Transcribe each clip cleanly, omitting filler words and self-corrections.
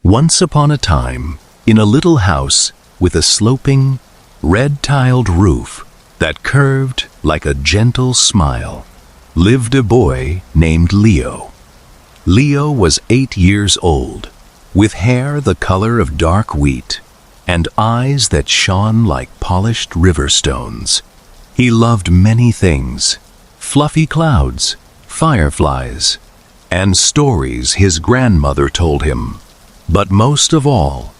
Once upon a time, in a little house with a sloping, red-tiled roof that curved like a gentle smile, lived a boy named Leo. Leo was 8 years old, with hair the color of dark wheat and eyes that shone like polished river stones. He loved many things: fluffy clouds, fireflies, and stories his grandmother told him. But most of all,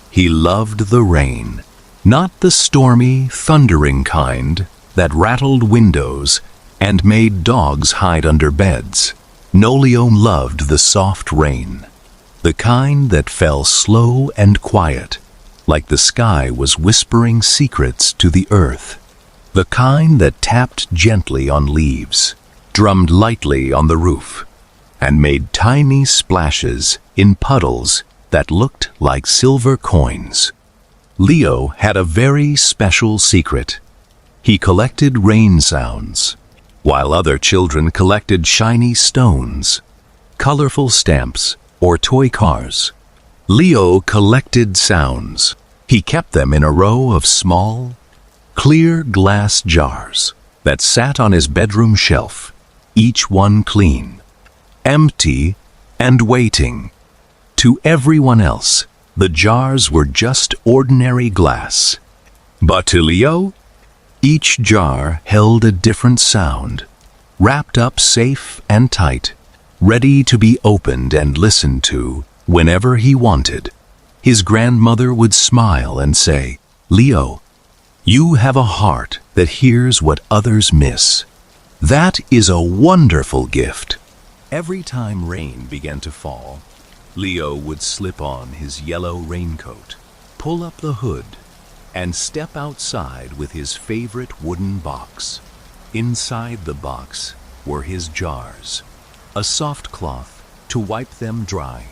he loved the rain, not the stormy, thundering kind that rattled windows and made dogs hide under beds. No, Leo loved the soft rain, the kind that fell slow and quiet, like the sky was whispering secrets to the earth. The kind that tapped gently on leaves, drummed lightly on the roof, and made tiny splashes in puddles that looked like silver coins. Leo had a very special secret. He collected rain sounds, while other children collected shiny stones, colorful stamps, or toy cars. Leo collected sounds. He kept them in a row of small, clear glass jars that sat on his bedroom shelf, each one clean, empty, and waiting. To everyone else, the jars were just ordinary glass. But to Leo, each jar held a different sound, wrapped up safe and tight, ready to be opened and listened to whenever he wanted. His grandmother would smile and say, "Leo, you have a heart that hears what others miss. That is a wonderful gift." Every time rain began to fall, Leo would slip on his yellow raincoat, pull up the hood, and step outside with his favorite wooden box. Inside the box were his jars, a soft cloth to wipe them dry,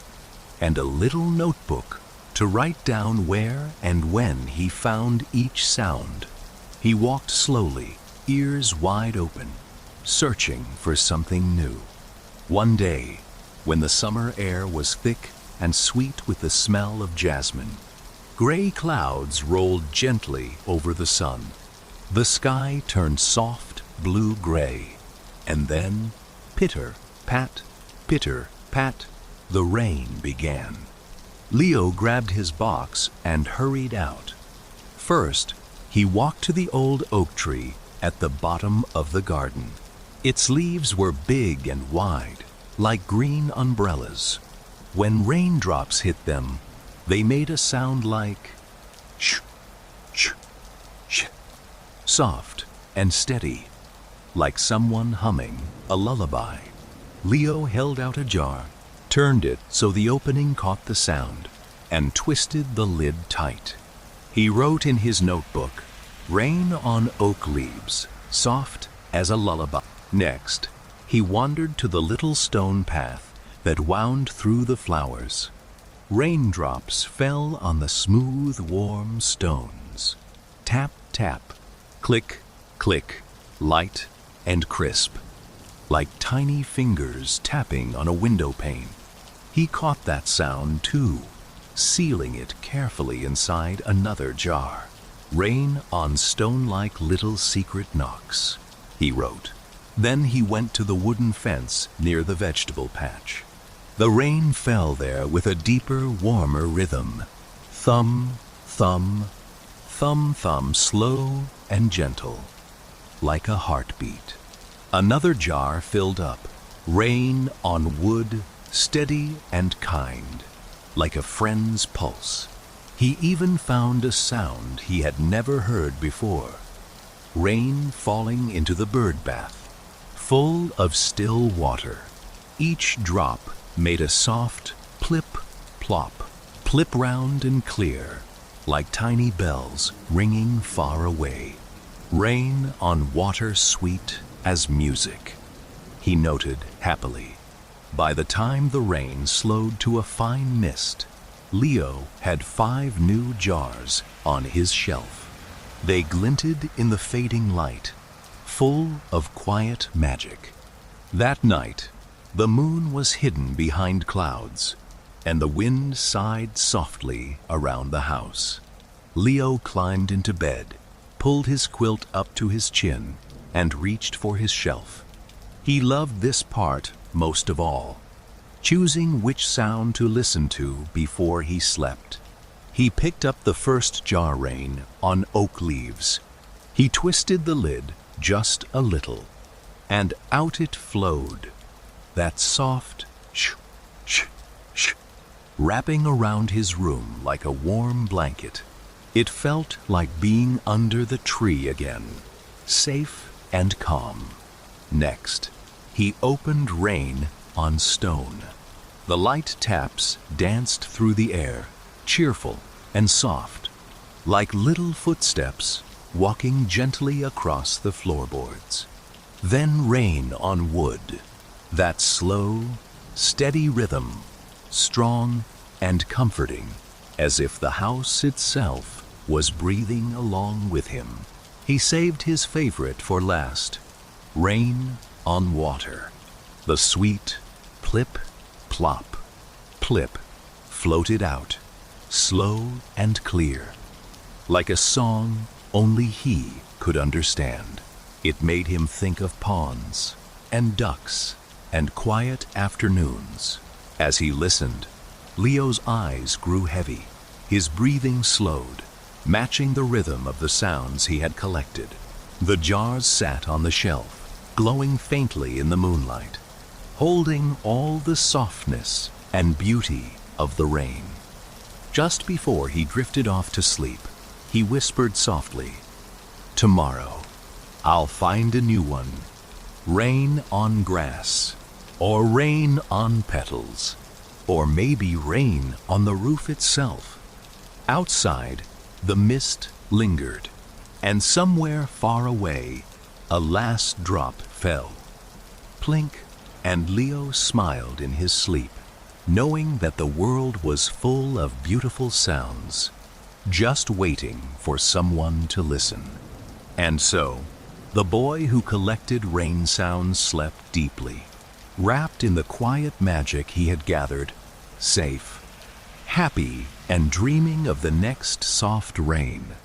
and a little notebook to write down where and when he found each sound. He walked slowly, ears wide open, searching for something new. One day, when the summer air was thick and sweet with the smell of jasmine, gray clouds rolled gently over the sun. The sky turned soft blue-gray, and then, pitter-pat, pitter-pat, the rain began. Leo grabbed his box and hurried out. First, he walked to the old oak tree at the bottom of the garden. Its leaves were big and wide, like green umbrellas. When raindrops hit them, they made a sound like sh, sh, sh, soft and steady, like someone humming a lullaby. Leo held out a jar, turned it so the opening caught the sound, and twisted the lid tight. He wrote in his notebook, "Rain on oak leaves, soft as a lullaby." Next, he wandered to the little stone path that wound through the flowers. Raindrops fell on the smooth, warm stones. Tap, tap, click, click, light and crisp, like tiny fingers tapping on a window pane. He caught that sound too, sealing it carefully inside another jar. "Rain on stone-like little secret knocks," he wrote. Then he went to the wooden fence near the vegetable patch. The rain fell there with a deeper, warmer rhythm. Thumb, thumb, thumb, thumb, slow and gentle, like a heartbeat. Another jar filled up. Rain on wood, steady and kind, like a friend's pulse. He even found a sound he had never heard before. Rain falling into the bird bath, full of still water. Each drop made a soft plip-plop, plip round and clear, like tiny bells ringing far away. Rain on water sweet as music, he noted happily. By the time the rain slowed to a fine mist, Leo had 5 new jars on his shelf. They glinted in the fading light, full of quiet magic. That night, the moon was hidden behind clouds. and the wind sighed softly around the house. Leo climbed into bed, pulled his quilt up to his chin, and reached for his shelf. He loved this part most of all, choosing which sound to listen to before he slept. He picked up the first jar rain on oak leaves. He twisted the lid just a little, and out it flowed, that soft sh, sh, sh, wrapping around his room like a warm blanket. It felt like being under the tree again, safe and calm. Next, he opened rain on stone. The light taps danced through the air, cheerful and soft, like little footsteps walking gently across the floorboards. Then rain on wood, that slow, steady rhythm, strong and comforting, as if the house itself was breathing along with him. He saved his favorite for last, rain on water. The sweet plip-plop, plip floated out, slow and clear, like a song only he could understand. It made him think of ponds and ducks and quiet afternoons. As he listened, Leo's eyes grew heavy, his breathing slowed, matching the rhythm of the sounds he had collected. The jars sat on the shelf, glowing faintly in the moonlight, holding all the softness and beauty of the rain. Just before he drifted off to sleep, he whispered softly, "Tomorrow, I'll find a new one. Rain on grass, or rain on petals, or maybe rain on the roof itself." Outside, the mist lingered, and somewhere far away, a last drop fell. Plink, and Leo smiled in his sleep, knowing that the world was full of beautiful sounds, just waiting for someone to listen. And so, the boy who collected rain sounds slept deeply, wrapped in the quiet magic he had gathered, safe, happy, and dreaming of the next soft rain.